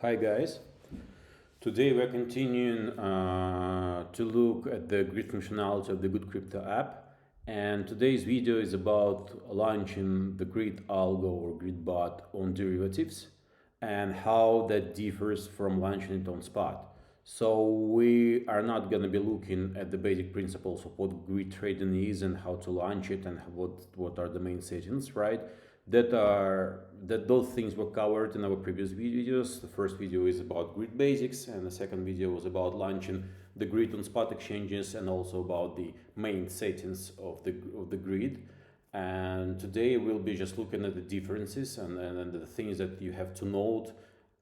Hi guys, today we're continuing to look at the grid functionality of the GoodCrypto app, and today's video is about launching the Grid Algo or Grid Bot on derivatives and how that differs from launching it on spot. So we are not going to be looking at the basic principles of what grid trading is and how to launch it and what are the main settings, right? That those things were covered in our previous videos. The first video is about grid basics, and the second video was about launching the grid on spot exchanges and also about the main settings of the grid. And today we'll be just looking at the differences and the things that you have to note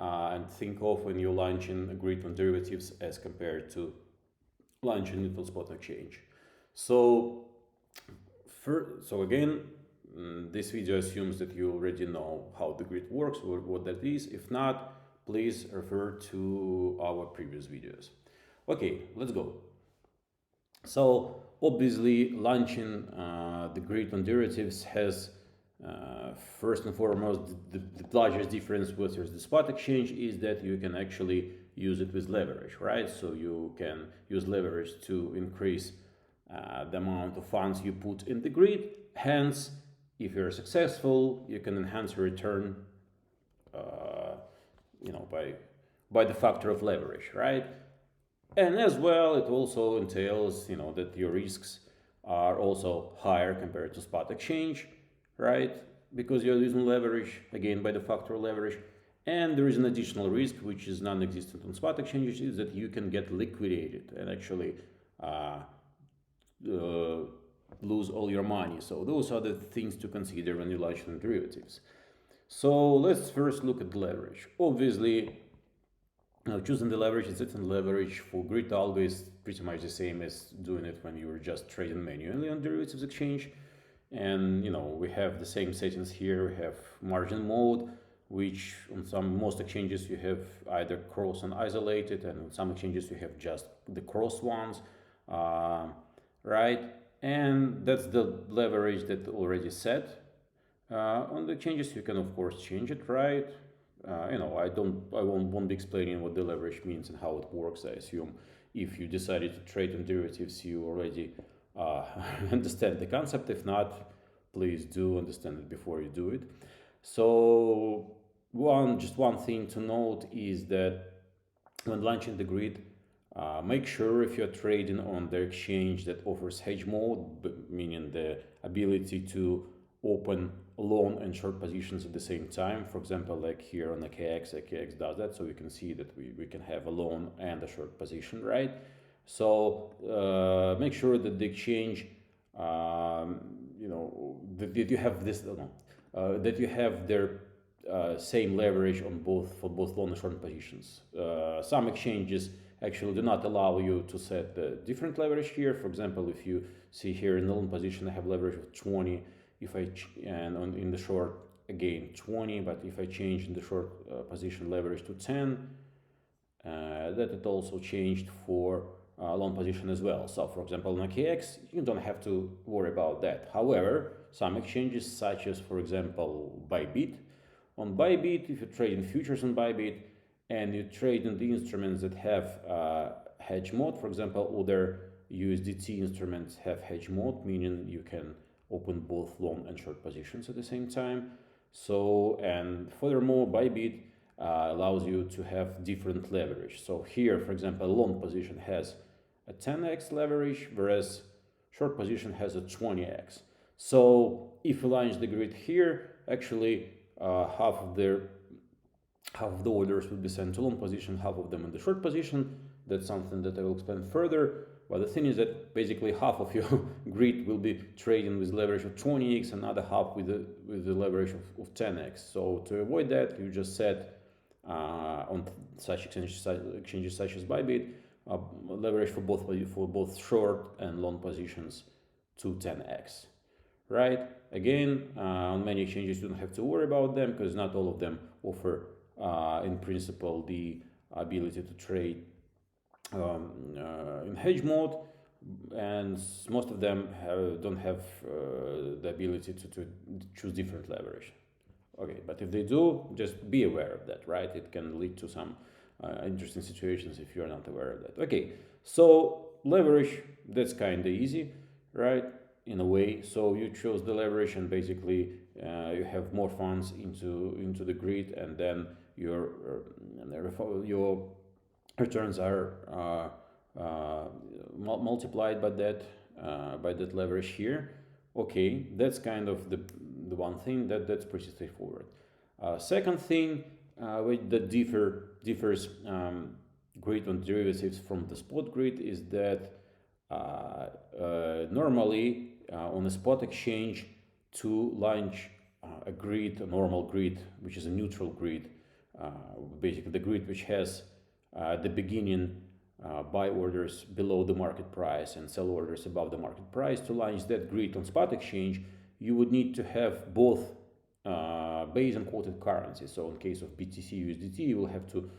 and think of when you're launching a grid on derivatives as compared to launching it on spot exchange. So again, this video assumes that you already know how the grid works, what that is. If not, please refer to our previous videos. Okay, let's go. So obviously, launching the grid on derivatives has first and foremost the largest difference versus the spot exchange is that you can actually use it with leverage, right? So you can use leverage to increase the amount of funds you put in the grid. Hence, if you're successful, you can enhance your return, by the factor of leverage, right? And as well, it also entails, that your risks are also higher compared to spot exchange, right? Because you're using leverage, again, by the factor of leverage. And there is an additional risk, which is non-existent on spot exchanges, is that you can get liquidated and actually lose all your money. So those are the things to consider when you launch on derivatives. So let's first look at the leverage. Obviously, choosing the leverage and setting the leverage for Grid Algo is pretty much the same as doing it when you were just trading manually on derivatives exchange. And we have the same settings here. We have margin mode, which on most exchanges you have either cross and isolated, and on some exchanges you have just the cross ones, right? And that's the leverage that already set. On the exchanges you can of course change it, right? I won't be explaining what the leverage means and how it works. I assume if you decided to trade on derivatives, you already understand the concept. If not, please do understand it before you do it. So one thing to note is that when launching the grid, make sure if you're trading on the exchange that offers hedge mode, meaning the ability to open long and short positions at the same time. For example, like here on AKX does that, so you can see that we can have a long and a short position, right? So make sure that the exchange, that you have this, that you have their same leverage on for both long and short positions. Some exchanges actually do not allow you to set the different leverage here. For example, if you see here in the long position, I have leverage of 20. In the short, again 20, but if I change in the short position leverage to 10, that it also changed for long position as well. So for example, on AKX, you don't have to worry about that. However, some exchanges such as, for example, Bybit, on Bybit, if you trade in futures on Bybit and you trade in the instruments that have hedge mode, for example, other USDT instruments have hedge mode, meaning you can open both long and short positions at the same time. So, and furthermore, Bybit allows you to have different leverage. So here, for example, a long position has a 10x leverage, whereas short position has a 20x. So if you launch the grid here, actually half of the orders will be sent to long position, half of them in the short position. That's something that I will explain further. But the thing is that basically half of your grid will be trading with leverage of 20x, another half with the leverage of 10x. So to avoid that, you just set on such exchanges such as Bybit leverage for both short and long positions to 10x, right? Again, on many exchanges you don't have to worry about them because not all of them offer, in principle, the ability to trade in hedge mode, and most of them don't have the ability to choose different leverage. Okay, but if they do, just be aware of that, right? It can lead to some interesting situations if you're not aware of that. Okay, so leverage, that's kind of easy, right? In a way, so you choose the leverage, and basically you have more funds into the grid, and then your returns are multiplied by that leverage here. Okay, that's kind of the one thing that's pretty straightforward. Second thing that differs grid on derivatives from the spot grid is that normally on a spot exchange, to launch a normal grid, which is a neutral grid, basically the grid which has the beginning buy orders below the market price and sell orders above the market price. To launch that grid on spot exchange, you would need to have both base and quoted currencies. So in case of BTC USDT, you will have to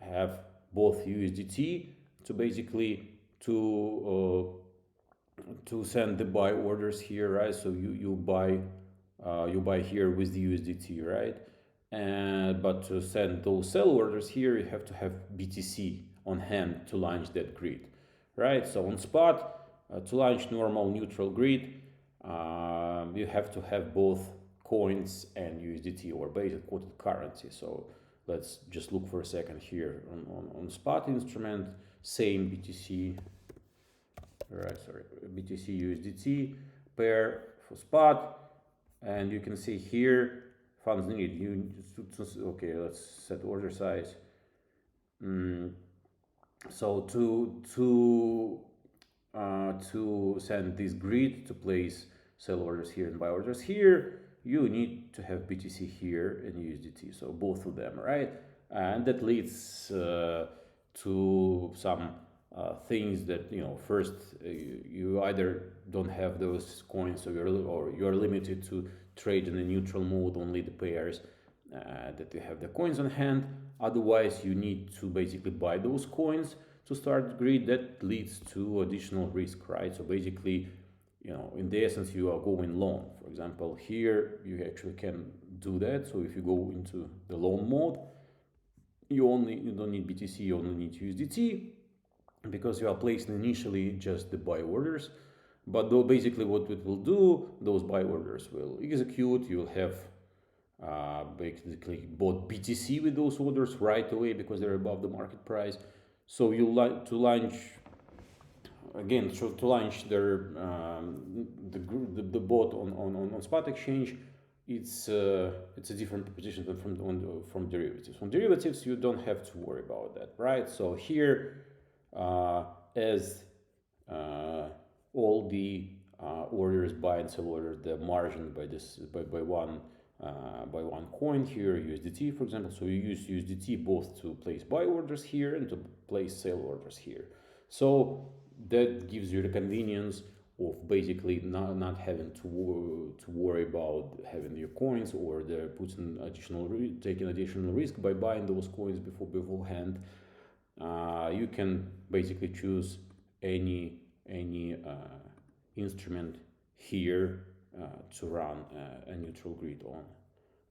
have both USDT to basically to send the buy orders here, right? So you buy here with the USDT, right? But to send those sell orders here, you have to have BTC on hand to launch that grid, right? So on spot, to launch normal neutral grid, you have to have both coins and USDT or basic quoted currency. So let's just look for a second here on spot instrument, same BTC, right? Sorry, BTC USDT pair for spot, and you can see here funds needed. Okay, let's set order size. So to send this grid to place sell orders here and buy orders here, you need to have BTC here and USDT, so both of them, right? And that leads to some things that, first you either don't have those coins, or you're limited to trade in a neutral mode, only the pairs that you have the coins on hand. Otherwise, you need to basically buy those coins to start the grid. That leads to additional risk, right? So basically, in the essence, you are going long. For example, here you actually can do that. So if you go into the long mode, you don't need BTC, you only need USDT, because you are placing initially just the buy orders. But though basically what it will do, those buy orders will execute. You'll have basically bought BTC with those orders right away because they're above the market price. So you like to launch again, to launch their the bot on spot exchange. It's a different proposition than from derivatives. From derivatives, you don't have to worry about that, right? So here, as all the orders, buy and sell orders, the margin by one coin here, USDT, for example. So you use USDT both to place buy orders here and to place sell orders here. So that gives you the convenience of basically not having to worry about having your coins, or taking additional risk by buying those coins beforehand. You can basically choose any instrument here to run a neutral grid on.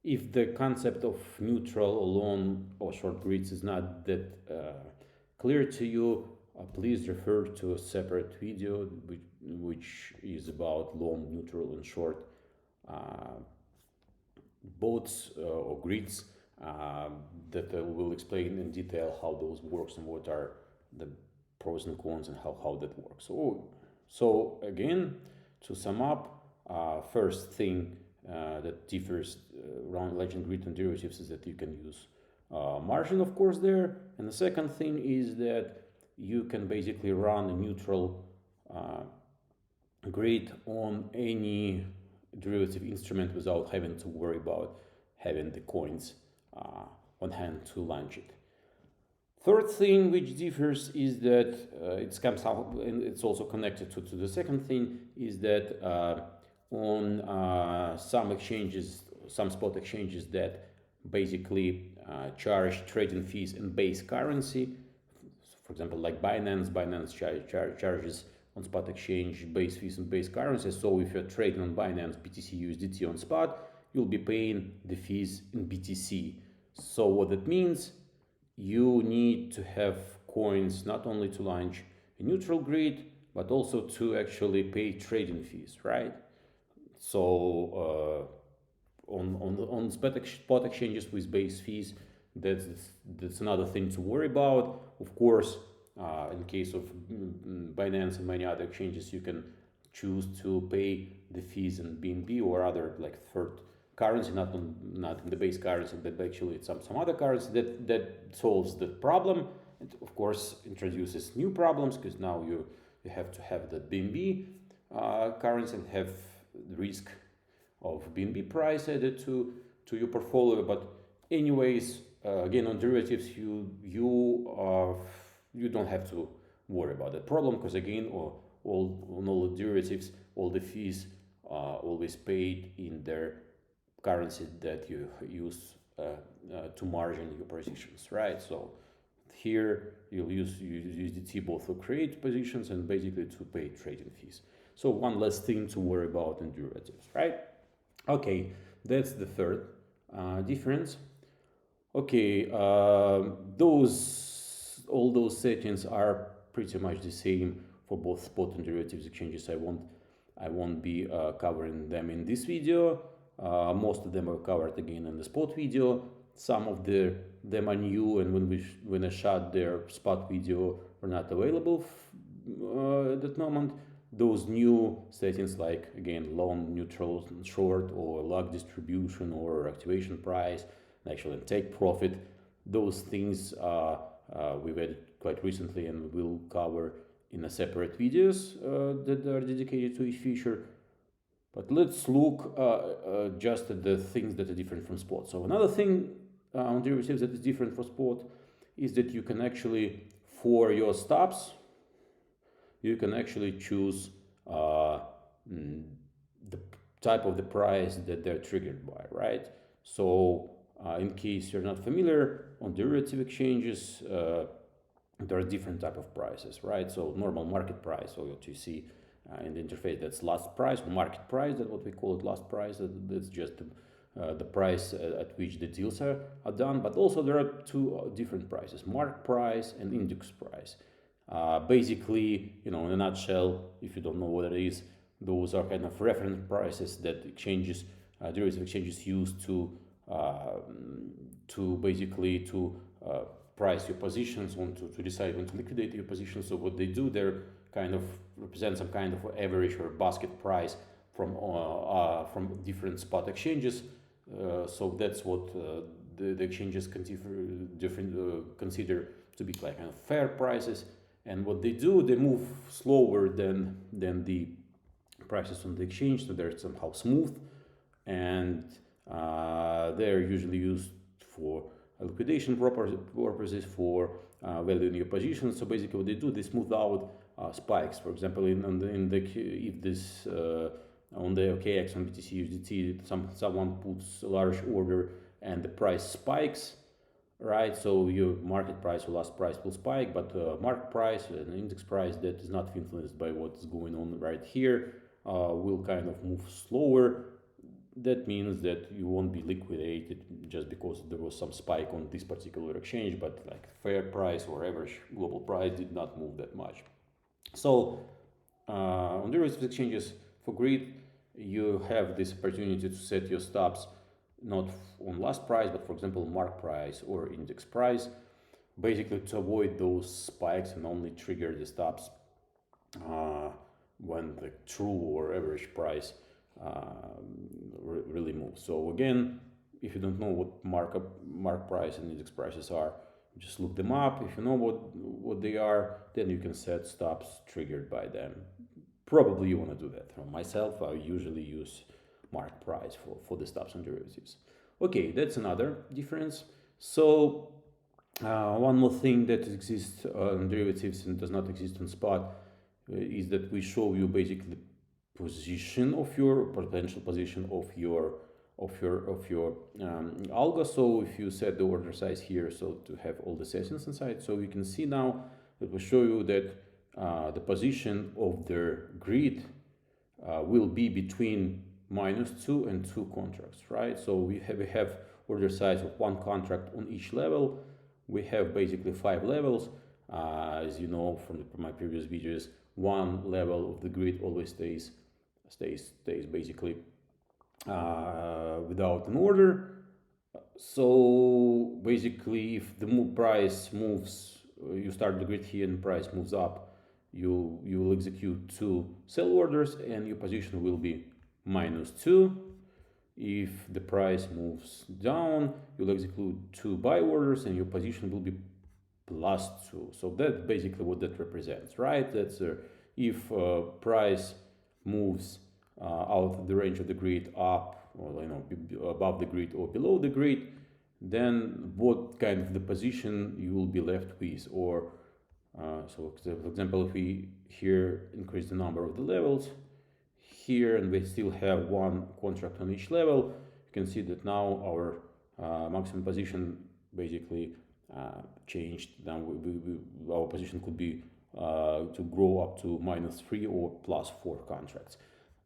If the concept of neutral or long or short grids is not that clear to you, please refer to a separate video which is about long, neutral, and short bots or grids that will explain in detail how those works and what are the pros and cons and how that works. So again, to sum up, first thing that differs around legend grid and derivatives is that you can use margin, of course, there. And the second thing is that you can basically run a neutral grid on any derivative instrument without having to worry about having the coins on hand to launch it. Third thing which differs is that and it's also connected to the second thing, is that on some exchanges, some spot exchanges that basically charge trading fees in base currency, for example, like Binance charges on spot exchange base fees in base currency. So if you're trading on Binance BTC USDT on spot, you'll be paying the fees in BTC. So what that means, you need to have coins not only to launch a neutral grid, but also to actually pay trading fees, right? So on spot exchanges with base fees, that's another thing to worry about. Of course, in case of Binance and many other exchanges, you can choose to pay the fees in BNB or other like third currency, not in the base currency, but actually it's some other currency that solves the problem. It of course introduces new problems because now you have to have the BNB currency and have the risk of BNB price added to your portfolio. But anyways, again, on derivatives, you don't have to worry about that problem because again, on all the derivatives, all the fees are always paid in their currency that you use to margin your positions, right? So here you'll use USDT both to create positions and basically to pay trading fees. So one less thing to worry about in derivatives, right? Okay, that's the third difference. Okay, all those settings are pretty much the same for both spot and derivatives exchanges. I won't be covering them in this video. Most of them are covered again in the spot video. Some of them are new, and when I shot their spot video, were not available at that moment. Those new settings like again long, neutral, short, or log distribution, or activation price, actually take profit, those things we've added quite recently and we'll cover in a separate videos that are dedicated to each feature. But let's look just at the things that are different from spot. So another thing on derivatives that is different from spot is that you can actually, for your stops, you can actually choose the type of the price that they're triggered by, right? So in case you're not familiar, on derivative exchanges, there are different type of prices, right? So normal market price, or what you see in the interface, that's last price, or market price, that's what we call it, last price. That's just the price at which the deals are done. But also there are two different prices, mark price and index price. Basically, in a nutshell, if you don't know what it is, those are kind of reference prices that exchanges, derivative exchanges use to basically price your positions, to decide when to liquidate your positions. So what they do, they're kind of represent some kind of average or basket price from different spot exchanges. So that's what the exchanges consider to be like kind of fair prices. And what they do, they move slower than the prices on the exchange, so they're somehow smooth, and they're usually used for liquidation purposes, for valuing your position. So basically, what they do, they smooth out spikes. For example, if this on the OKX on BTC USDT, someone puts a large order and the price spikes, right? So your market price or last price will spike, but market price and index price that is not influenced by what's going on right here will kind of move slower. That means that you won't be liquidated just because there was some spike on this particular exchange, but like fair price or average global price did not move that much. So on derivative exchanges for Grid, you have this opportunity to set your stops not on last price, but for example, mark price or index price, basically to avoid those spikes and only trigger the stops when the true or average price really moves. So again, if you don't know what mark price and index prices are, just look them up. If you know what they are, then you can set stops triggered by them. Probably you want to do that. For myself, I usually use mark price for the stops on derivatives. Okay, that's another difference. So one more thing that exists on derivatives and does not exist on spot is that we show you basically position of your potential position of your algo. So if you set the order size here, so to have all the sessions inside, so you can see now that will show you that the position of the grid will be between -2 and 2 contracts, right? So we have order size of 1 contract on each level. We have basically 5 levels. As you know from my previous videos, one level of the grid always stays basically without an order. So basically, if the price moves, you start the grid here and price moves up, you will execute 2 sell orders and your position will be -2. If the price moves down, you'll execute 2 buy orders and your position will be +2. So that's basically what that represents, right? That's if price moves out of the range of the grid up, or above the grid or below the grid, then what kind of the position you will be left with. Or so for example, if we here increase the number of the levels here and we still have 1 contract on each level, you can see that now our maximum position basically changed. Now our position could be to grow up to -3 or +4 contracts.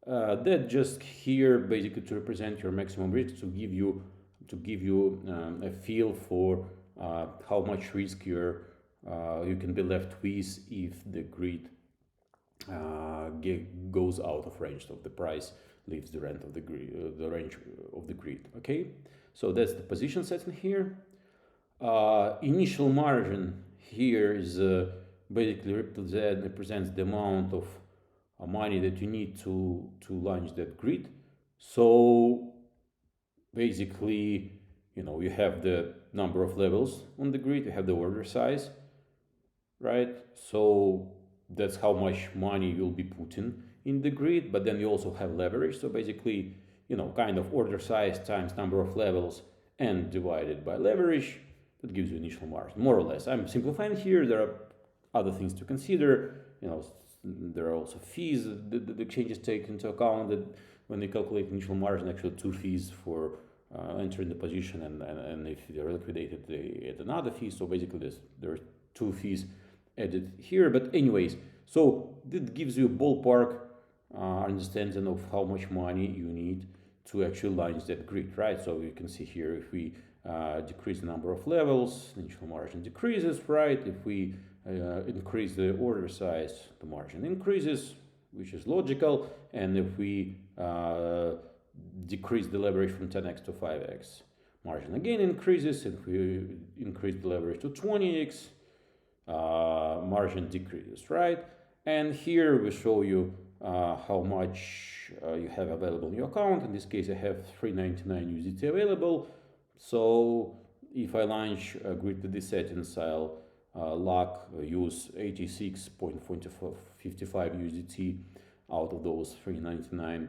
That just here basically to represent your maximum risk, to give you a feel for how much riskier you can be left with if the grid goes out of range of the price, leaves the range of the grid. Okay, so that's the position setting here. Initial margin here is basically represents the amount of money that you need to launch that grid. So basically, you have the number of levels on the grid, you have the order size, right? So that's how much money you'll be putting in the grid, but then you also have leverage. So basically, kind of order size times number of levels and divided by leverage, that gives you initial margin, more or less. I'm simplifying here. There are other things to consider. There are also fees that the exchanges take into account, that when they calculate initial margin, actually 2 fees for entering the position, and if they're liquidated, they add another fee. So basically there are 2 fees added here. But anyways, so that gives you a ballpark understanding of how much money you need to actually launch that grid, right? So you can see here, if we decrease the number of levels, initial margin decreases, right? If we increase the order size, the margin increases, which is logical. And if we decrease the leverage from 10x to 5x, margin again increases. If we increase the leverage to 20x, margin decreases, right? And here we show you how much you have available in your account. In this case, I have 399 USDT available. So if I launch a grid with this settings, I'll use 86.55 USDT out of those 399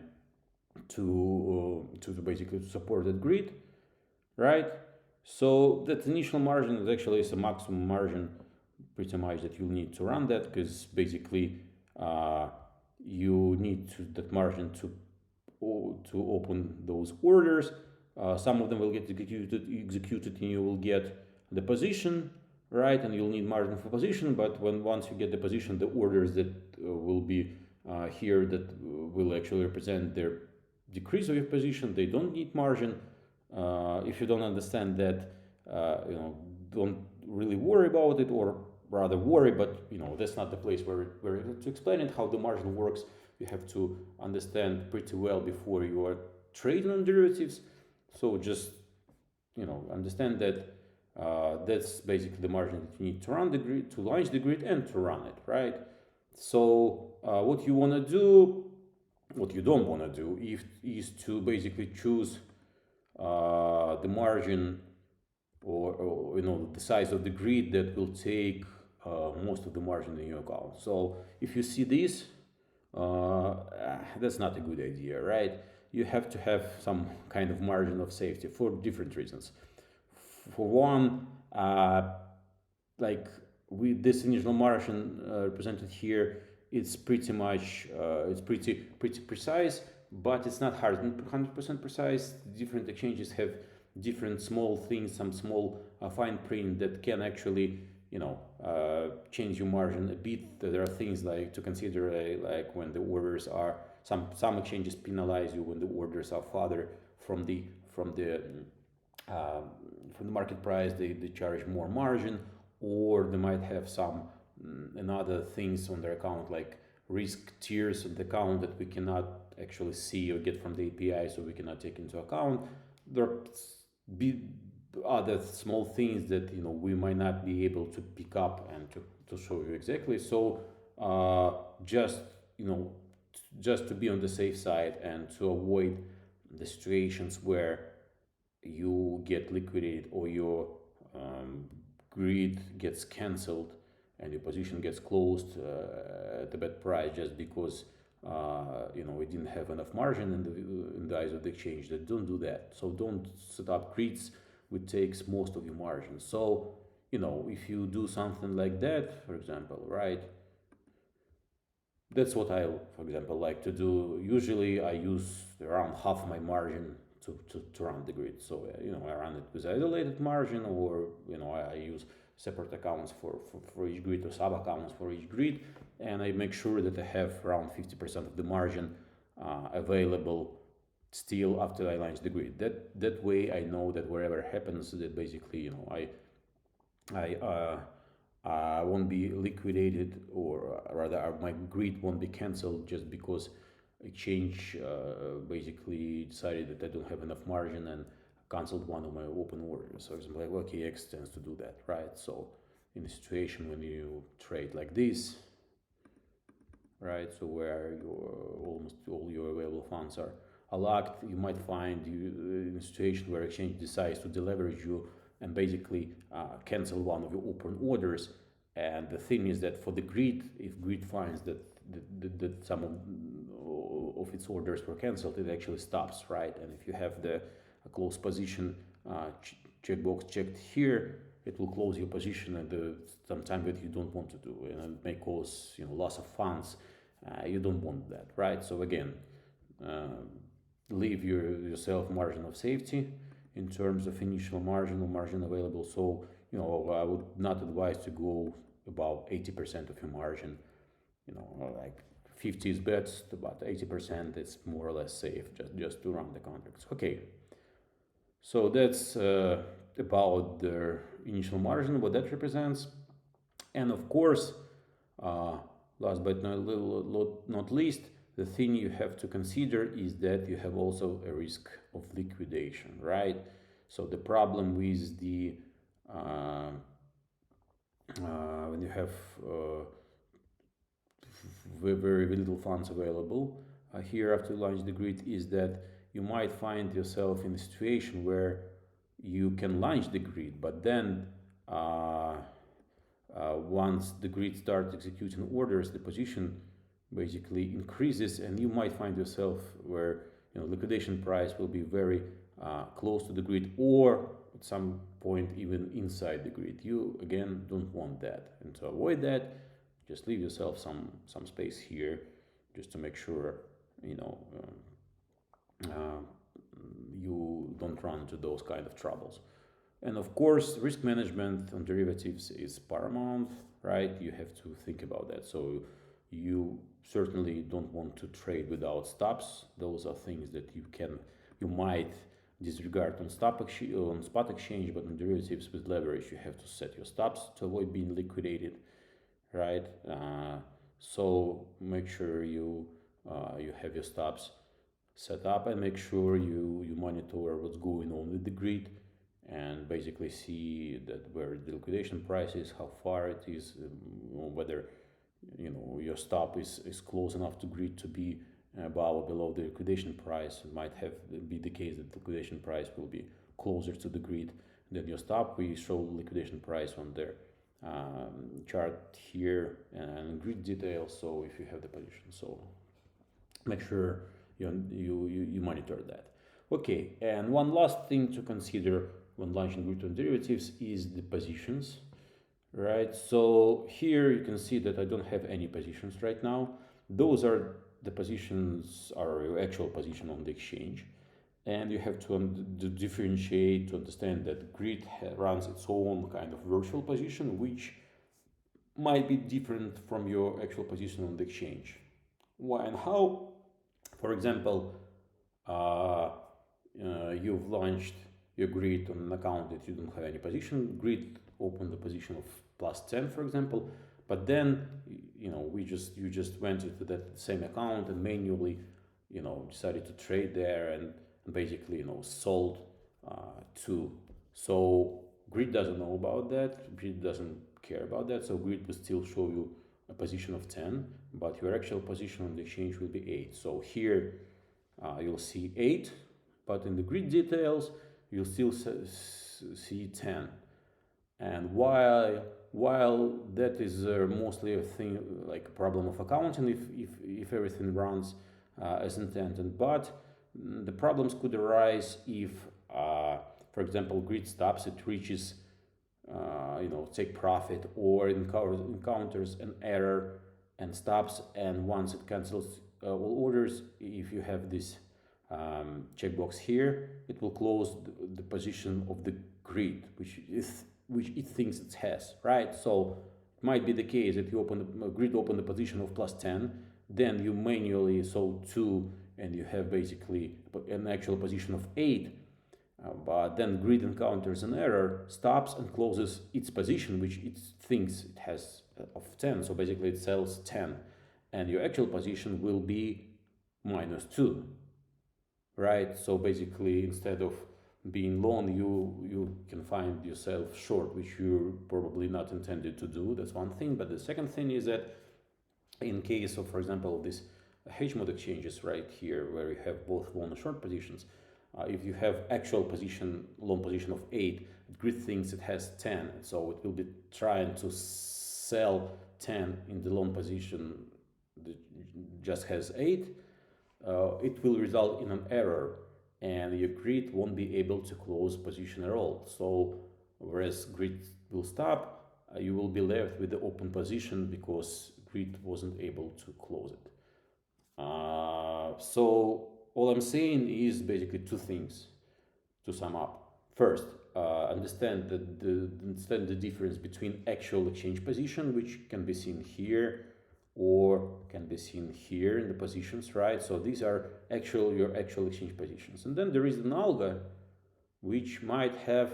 to basically support that grid, right? So that initial margin is actually a maximum margin pretty much that you'll need to run that, because basically you need that margin to open those orders. Some of them will get executed and you will get the position, right? And you'll need margin for position. But once you get the position, the orders that will be here, that will actually represent their decrease of your position, they don't need margin. If you don't understand that, don't really worry about it, or rather worry, but that's not the place where to explain it. How the margin works, you have to understand pretty well before you are trading on derivatives. So just understand that that's basically the margin that you need to run the grid, to launch the grid, and to run it, right? So what you want to do, what you don't want to do, is to basically choose the margin or the size of the grid that will take most of the margin in your account. So if you see this, that's not a good idea, right? You have to have some kind of margin of safety for different reasons. For one, like with this initial margin represented here, it's pretty much it's pretty precise, but it's not 100% precise. Different exchanges have different small things, some small fine print that can actually change your margin a bit. There are things like to consider, like when the orders are some exchanges penalize you when the orders are farther from the from the uh, from the market price. They charge more margin, or they might have some another things on their account, like risk tiers on the account that we cannot actually see or get from the API, so we cannot take into account. There be other small things that we might not be able to pick up and to show you exactly. So just just to be on the safe side and to avoid the situations where you get liquidated or your grid gets cancelled and your position gets closed at a bad price just because we didn't have enough margin in the eyes of the exchange. That don't do that. So don't set up grids which takes most of your margin. So if you do something like that, for example, right? That's what I, for example, like to do. Usually I use around half my margin to run the grid. So, I run it with isolated margin, or, I use separate accounts for each grid, or sub accounts for each grid. And I make sure that I have around 50% of the margin available still after I launch the grid. That way I know that wherever happens, that basically, I won't be liquidated, or rather my grid won't be canceled just because exchange basically decided that I don't have enough margin and canceled one of my open orders. So it's like, okay, X tends to do that, right? So in a situation when you trade like this, right, so where almost all your available funds are locked, you might find you in a situation where exchange decides to deleverage you and basically cancel one of your open orders. And the thing is that for the grid, if grid finds that some of its orders were canceled, it actually stops, right? And if you have the close position checkbox checked here, it will close your position at some time that you don't want to do, and it may cause loss of funds. You don't want that, right? So again, leave yourself margin of safety in terms of initial margin or margin available. So I would not advise to go about 80% of your margin. Like 50 is best, but 80% is more or less safe, just to run the contracts. Okay, so that's about the initial margin, what that represents. And of course, last but not least, the thing you have to consider is that you have also a risk of liquidation, right? So the problem with the when you have very little funds available here after you launch the grid is that you might find yourself in a situation where you can launch the grid, but then once the grid starts executing orders, the position basically increases, and you might find yourself where liquidation price will be very close to the grid, or at some point even inside the grid. You again don't want that, and to avoid that, just leave yourself some space here, just to make sure you don't run into those kind of troubles. And of course, risk management on derivatives is paramount, right? You have to think about that. So you certainly don't want to trade without stops. Those are things that you might disregard on spot exchange, but on derivatives with leverage, you have to set your stops to avoid being liquidated, right? So make sure you have your stops set up, and make sure you monitor what's going on with the grid, and basically see that where the liquidation price is, how far it is, whether your stop is close enough to grid to be above or below the liquidation price. It might be the case that the liquidation price will be closer to the grid than your stop. We show liquidation price on the chart here and grid details, so if you have the position, so make sure you monitor that. Okay, and one last thing to consider when launching grid on derivatives is the positions, right? So here you can see that I don't have any positions right now. Those are the positions, are your actual position on the exchange, and you have to differentiate to understand that grid runs its own kind of virtual position, which might be different from your actual position on the exchange. Why and how? For example, you've launched your grid on an account that you don't have any position. Grid opened the position of plus 10, for example, but then you just went into that same account and manually decided to trade there and basically sold two. So Grid doesn't know about that. Grid doesn't care about that. So Grid will still show you a position of 10, but your actual position on the exchange will be 8. So here you'll see 8, but in the Grid details you'll still see 10. And while that is mostly a thing like a problem of accounting, if everything runs as intended, but the problems could arise if, for example, Grid stops, it reaches take profit, or encounters an error and stops, and once it cancels all orders, if you have this checkbox here, it will close the position of the Grid, which it thinks it has, right? So it might be the case that you Grid open the position of plus 10, then you manually sold 2, and you have basically an actual position of 8. But then Grid encounters an error, stops and closes its position, which it thinks it has of 10. So basically it sells 10, and your actual position will be minus 2, right? So basically instead of being long, you can find yourself short, which you're probably not intended to do. That's one thing. But the second thing is that in case of, for example, this hedge mode exchanges right here, where you have both long and short positions, if you have actual position, long position of 8, Grid thinks it has 10, so it will be trying to sell 10 in the long position that just has 8. It will result in an error, and your Grid won't be able to close position at all. So whereas Grid will stop, you will be left with the open position because Grid wasn't able to close it. So all I'm saying is basically two things to sum up. First, understand the difference between actual exchange position, which can be seen here or can be seen here in the positions, right? So these are your actual exchange positions. And then there is an algo which might have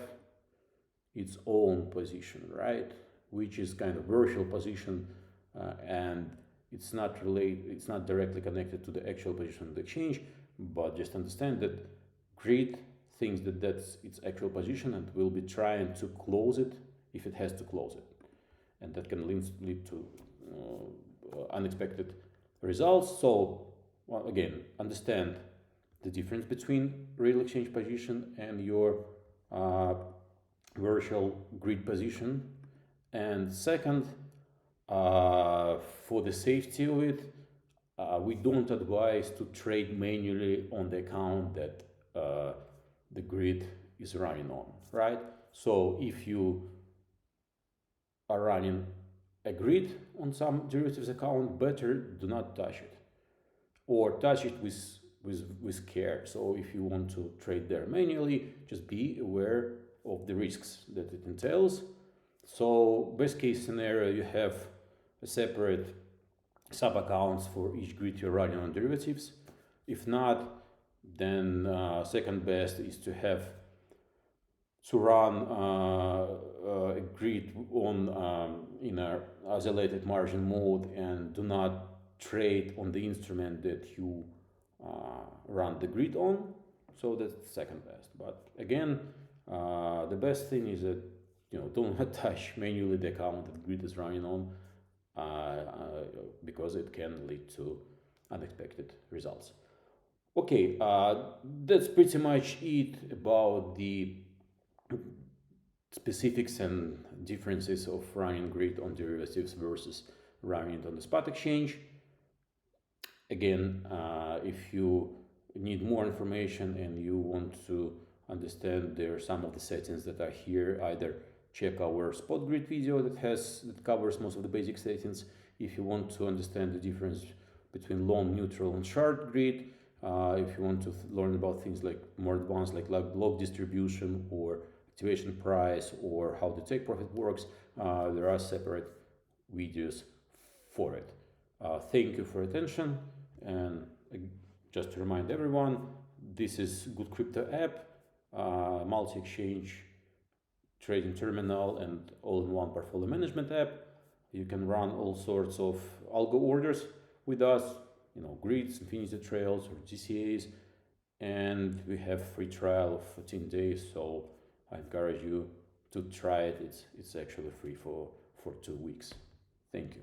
its own position, right? Which is kind of virtual position, and it's not directly connected to the actual position of the exchange, but just understand that Grid thinks that that's its actual position and will be trying to close it if it has to close it, and that can lead to unexpected results. So again, understand the difference between real exchange position and your virtual Grid position. And second, for the safety of it, we don't advise to trade manually on the account that the Grid is running on, right? So if you are running a Grid on some derivatives account, better do not touch it, or touch it with care. So if you want to trade there manually, just be aware of the risks that it entails. So best case scenario, you have a separate sub accounts for each Grid you're running on derivatives. If not, then second best is to run a Grid on in a isolated margin mode and do not trade on the instrument that you run the Grid on. So that's the second best. But again, the best thing is that don't touch manually the account that Grid is running on, because it can lead to unexpected results. Okay, that's pretty much it about the specifics and differences of running Grid on derivatives versus running it on the spot exchange. Again, if you need more information and you want to understand there are some of the settings that are here, either check our spot Grid video that covers most of the basic settings. If you want to understand the difference between long, neutral, and short Grid, if you want to learn about things like more advanced, like block distribution or activation price or how the take profit works, there are separate videos for it. Thank you for attention, and just to remind everyone, this is GoodCrypto app, multi-exchange trading terminal and all-in-one portfolio management app. You can run all sorts of algo orders with us, grids, infinity trails, or GCAs, and we have free trial of 14 days. So I encourage you to try it. It's actually free for 2 weeks. Thank you.